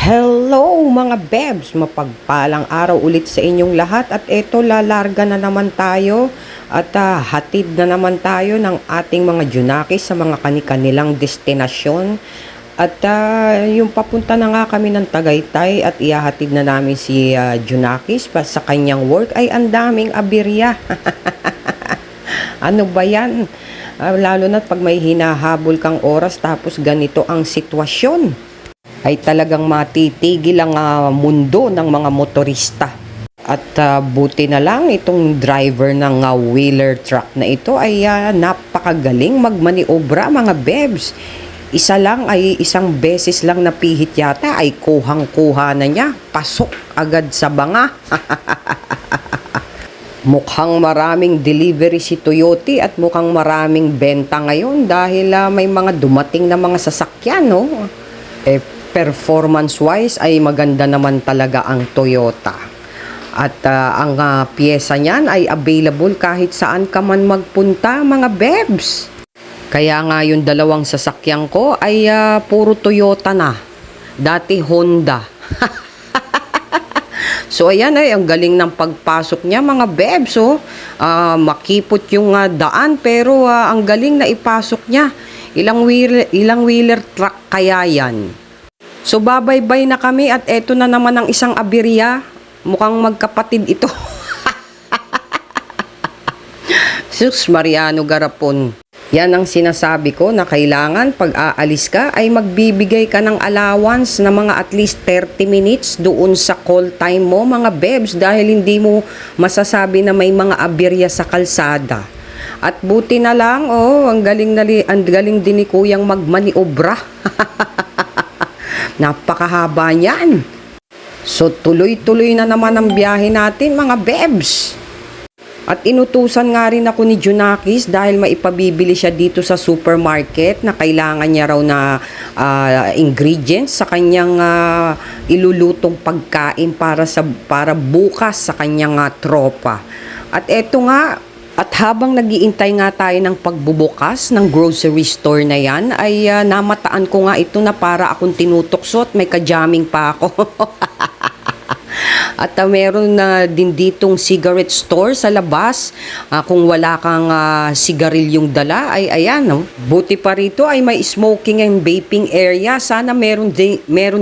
Hello mga bebs! Mapagpalang araw ulit sa inyong lahat at eto lalarga na naman tayo at hatid na naman tayo ng ating mga Junakis sa mga kani-kanilang destinasyon at yung papunta na nga kami ng Tagaytay at ihahatid na namin si Junakis pa sa kanyang work ay ang daming aberya. Ano ba yan? Lalo na pag may hinahabol kang oras tapos ganito ang sitwasyon ay talagang matitigil ang mundo ng mga motorista. At buti na lang itong driver ng wheeler truck na ito ay napakagaling magmaniobra mga bebs. Isang beses lang napihit yata ay kuhang-kuha na niya. Pasok agad sa banga. Mukhang maraming delivery si Toyota at mukhang maraming benta ngayon dahil may mga dumating na mga sasakyan, no? Performance-wise ay maganda naman talaga ang Toyota. At ang pyesa niyan ay available kahit saan ka man magpunta, mga bebs. Kaya nga yung dalawang sasakyan ko ay puro Toyota na. Dati Honda. So ayan ay ang galing ng pagpasok niya mga bebs. Makipot yung daan pero ang galing na ipasok niya. Ilang wheeler truck kaya yan. So babaybay na kami at eto na naman ang isang aberya. Mukhang magkapatid ito. Sus Mariano Garapon. Yan ang sinasabi ko na kailangan pag aalis ka ay magbibigay ka ng allowance na mga at least 30 minutes doon sa call time mo mga bebs dahil hindi mo masasabi na may mga aberya sa kalsada. At buti na lang, ang galing din ni Kuyang magmaniobra. Napakahaba niyan. So tuloy-tuloy na naman ang biyahe natin mga bebs. At inutusan nga rin ako ni Junakis dahil maipabibili siya dito sa supermarket na kailangan niya raw na ingredients sa kanyang ilulutong pagkain para bukas sa kanyang tropa. At eto nga, at habang nag-iintay nga tayo ng pagbubukas ng grocery store na yan, ay namataan ko nga ito na para akong tinutokso at may kajaming pa ako. At meron na din ditong cigarette store sa labas. Kung wala kang sigarilyong dala, ay ayan. No? Buti pa rito ay may smoking and vaping area. Sana meron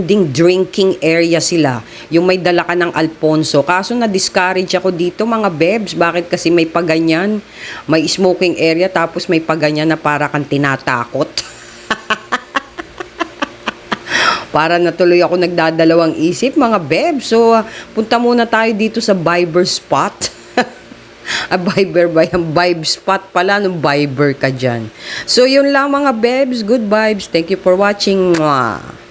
ding drinking area sila. Yung may dala ka ng Alfonso. Kaso na-discourage ako dito mga bebs. Bakit kasi may paganyan? May smoking area tapos may paganyan na para kang tinatakot. Para natuloy ako nagdadalawang isip, mga beb. So, punta muna tayo dito sa Viber spot. Viber ba yan? Vibe spot pala, nung Viber ka dyan. So, yun lang mga bebs. Good vibes. Thank you for watching. Mwah.